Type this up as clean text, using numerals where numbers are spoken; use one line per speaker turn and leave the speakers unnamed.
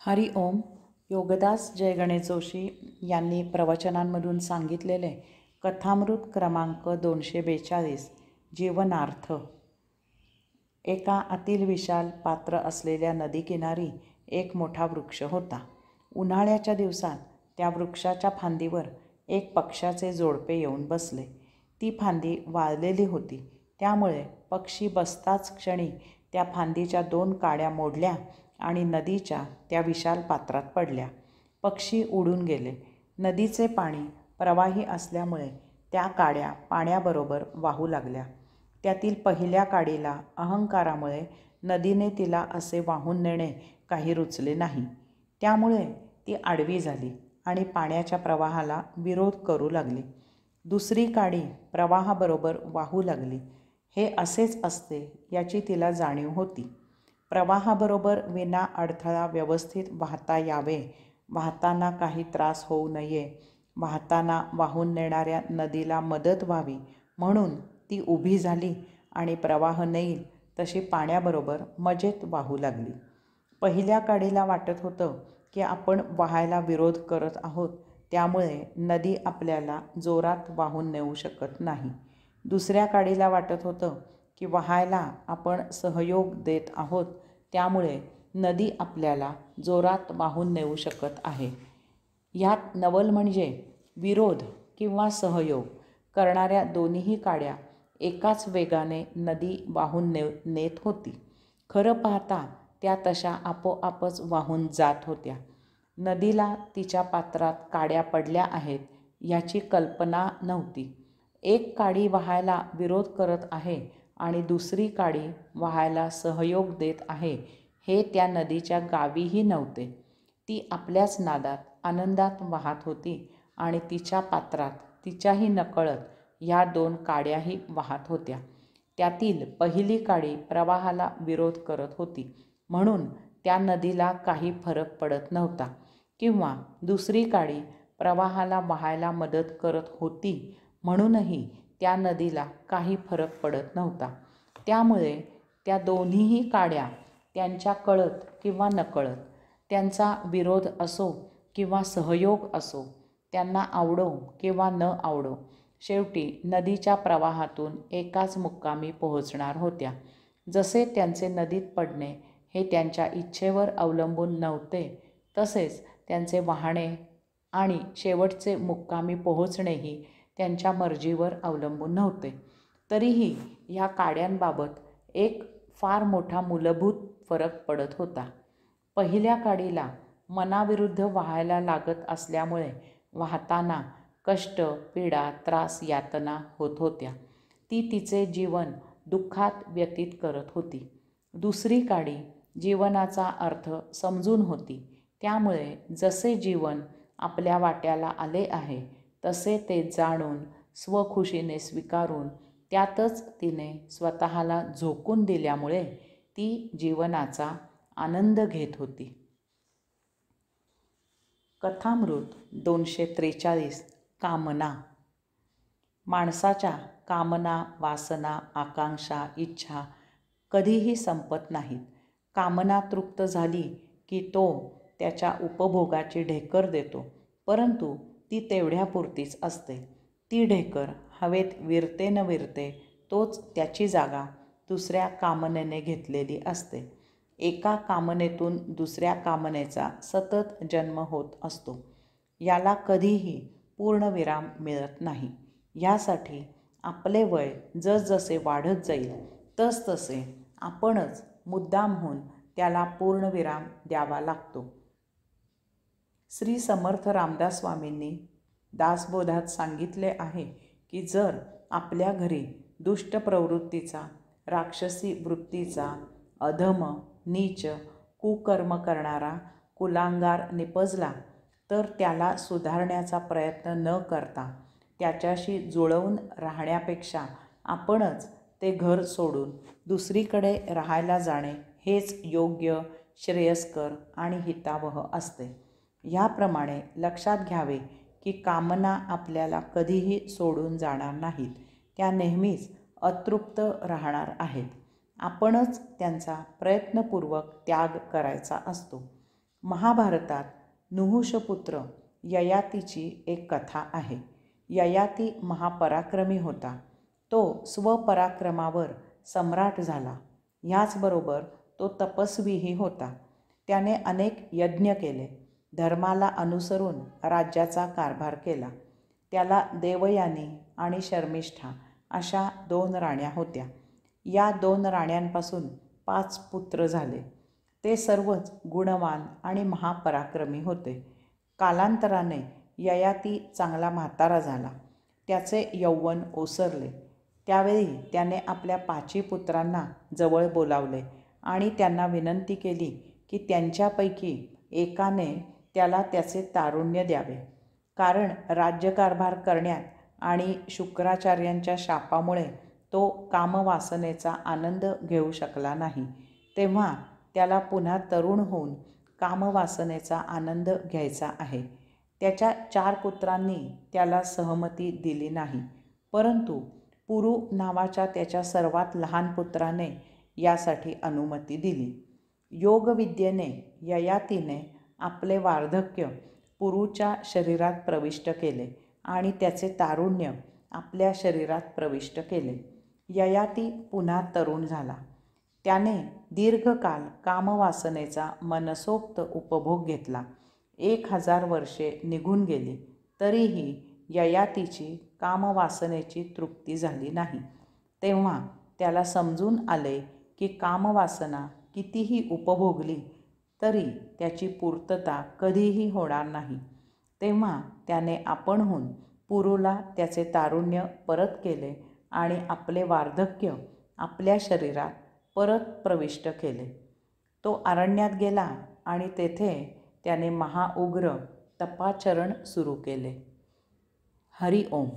हरि ओम. योगदास जय गणेश जोशी यांनी प्रवचनांमधून सांगितलेले कथामृत क्रमांक 242 जीवनार्थ. एका अतिल विशाल पात्र असलेल्या नदीकिनारी एक मोठा वृक्ष होता. उन्हाळ्याच्या दिवसात त्या वृक्षाच्या फांदीवर एक पक्ष्याचे जोडपे येऊन बसले. ती फांदी वाळलेली होती, त्यामुळे पक्षी बसताच क्षणी त्या फांदीच्या 2 काड्या मोडल्या आणि नदीच्या त्या विशाल पात्रात पडल्या. पक्षी उडून गेले. नदीचे पाणी प्रवाही असल्यामुळे त्या काड्या पाण्याबरोबर वाहू लागल्या. त्यातील पहिल्या काडीला अहंकारामुळे नदीने तिला असे वाहून नेणे काही रुचले नाही. त्यामुळे ती आडवी झाली आणि पाण्याच्या प्रवाहाला विरोध करू लागली. दुसरी काडी प्रवाहाबरोबर वाहू लागली. हे असेच असते याची तिला जाणीव होती. प्रवाहाबरोबर विना अडथळा व्यवस्थित वाहता यावे, वाहताना काही त्रास होऊ नये, वाहताना वाहून नेणाऱ्या नदीला मदत व्हावी म्हणून ती उभी झाली आणि प्रवाह नेईल तशी पाण्याबरोबर मजेत वाहू लागली. पहिल्या काडीला वाटत होतं की आपण वाहायला विरोध करत आहोत, त्यामुळे नदी आपल्याला जोरात वाहून नेऊ शकत नाही. दुसऱ्या काडीला वाटत होतं की वाहायला आपण सहयोग देत आहोत, त्यामुळे नदी आपल्याला जोरात वाहून नेऊ शकत आहे. ह्यात नवल म्हणजे विरोध किंवा सहयोग करणाऱ्या दोन्हीही काड्या एकाच वेगाने नदी वाहून नेत होती. खरं पाहता त्या तशा आपोआपच वाहून जात होत्या. नदीला तिच्या पात्रात काड्या पडल्या आहेत ह्याची कल्पना नव्हती. एक काडी वाहायला विरोध करत आहे आणि दुसरी काडी वाहायला सहयोग देत आहे हे त्या नदीच्या गावीही नव्हते. ती आपल्याच नादात आनंदात वाहत होती आणि तिच्या पात्रात तिच्याही नकळत ह्या 2 काड्याही वाहत होत्या. त्यातील पहिली काडी प्रवाहाला विरोध करत होती म्हणून त्या नदीला काही फरक पडत नव्हता, किंवा दुसरी काडी प्रवाहाला वाहायला मदत करत होती म्हणूनही त्या नदीला काही फरक पडत नव्हता. त्यामुळे त्या दोन्हीही काड्या त्यांच्या कळत किंवा नकळत, त्यांचा विरोध असो किंवा सहयोग असो, त्यांना आवडो किंवा न आवडो, शेवटी नदीच्या प्रवाहातून एकाच मुक्कामी पोहोचणार होत्या. जसे त्यांचे नदीत पडणे हे त्यांच्या इच्छेवर अवलंबून नव्हते, तसेच त्यांचे वाहणे आणि शेवटचे मुक्कामी पोहोचणेही त्यांच्या मर्जीवर अवलंबून नव्हते. तरीही ह्या काड्यांबाबत एक फार मोठा मूलभूत फरक पडत होता. पहिल्या काडीला मनाविरुद्ध वाहायला लागत असल्यामुळे वाहताना कष्ट, पीडा, त्रास, यातना होत होत्या. ती तिचे जीवन दुःखात व्यतीत करत होती. दुसरी काडी जीवनाचा अर्थ समजून होती, त्यामुळे जसे जीवन आपल्या वाट्याला आले आहे तसे ते जाणून स्वखुशीने स्वीकारून त्यातच तिने स्वतःला झोकून दिल्यामुळे ती जीवनाचा आनंद घेत होती. कथामृत 243 कामना. माणसाच्या कामना, वासना, आकांक्षा, इच्छा कधीही संपत नाहीत. कामना तृप्त झाली की तो त्याच्या उपभोगाची ढेकर देतो, परंतु ती तेवढ्यापुरतीच असते. ती ढेकर हवेत विरते न विरते तोच त्याची जागा दुसऱ्या कामनेने घेतलेली असते. एका कामनेतून दुसऱ्या कामनेचा सतत जन्म होत असतो. याला कधीही पूर्णविराम मिळत नाही. यासाठी आपले वय जसजसे वाढत जाईल तसतसे आपणच मुद्दाम होऊन त्याला पूर्णविराम द्यावा लागतो. श्री समर्थ रामदास स्वामींनी दासबोधात सांगितले आहे की जर आपल्या घरी दुष्ट प्रवृत्तीचा, राक्षसी वृत्तीचा, अधम, नीच, कुकर्म करणारा कुलांगार निपजला तर त्याला सुधारण्याचा प्रयत्न न करता त्याच्याशी जुळवून राहण्यापेक्षा आपणच ते घर सोडून दुसरीकडे राहायला जाणे हेच योग्य, श्रेयस्कर आणि हितावह असते. ह्याप्रमाणे लक्षात घ्यावे की कामना आपल्याला कधीही सोडून जाणार नाहीत. त्या नेहमीच अतृप्त राहणार आहेत. आपणच त्यांचा प्रयत्नपूर्वक त्याग करायचा असतो. महाभारतात नुहुषपुत्र ययातीची एक कथा आहे. ययाती महापराक्रमी होता. तो स्वपराक्रमावर सम्राट झाला. ह्याचबरोबर तो तपस्वीही होता. त्याने अनेक यज्ञ केले. धर्माला अनुसरून राज्याचा कारभार केला. त्याला देवयानी आणि शर्मिष्ठा अशा 2 राण्या होत्या. या 2 राण्यांपासून 5 पुत्र झाले. ते सर्वच गुणवान आणि महापराक्रमी होते. कालांतराने ययाती चांगला म्हातारा झाला. त्याचे यौवन ओसरले. त्यावेळी त्याने आपल्या 5ही पुत्रांना जवळ बोलावले आणि त्यांना विनंती केली की त्यांच्यापैकी एकाने त्याला त्याचे तारुण्य द्यावे. कारण राज्यकारभार करण्यात आणि शुक्राचार्यांच्या शापामुळे तो कामवासनेचा आनंद घेऊ शकला नाही. तेव्हा त्याला पुन्हा तरुण होऊन कामवासनेचा आनंद घ्यायचा आहे. त्याच्या 4 पुत्रांनी त्याला सहमती दिली नाही, परंतु पुरू नावाच्या त्याच्या सर्वात लहान पुत्राने यासाठी अनुमती दिली. योगविद्येने ययातीने आपले वार्धक्य पुरूच्या शरीरात प्रविष्ट केले आणि त्याचे तारुण्य आपल्या शरीरात प्रविष्ट केले. ययाती पुन्हा तरुण झाला. त्याने दीर्घकाल कामवासनेचा मनसोक्त उपभोग घेतला. 1000 वर्षे निघून गेली तरीही ययातीची कामवासनेची तृप्ती झाली नाही. तेव्हा त्याला समजून आले की कामवासना कितीही उपभोगली तरी त्याची पूर्तता कधीही होणार नाही. तेव्हा त्याने आपणहून पुरूला त्याचे तारुण्य परत केले आणि आपले वार्धक्य आपल्या शरीरात परत प्रविष्ट केले. तो अरण्यात गेला आणि तेथे त्याने महाउग्र तपाचरण सुरू केले. हरि ओम.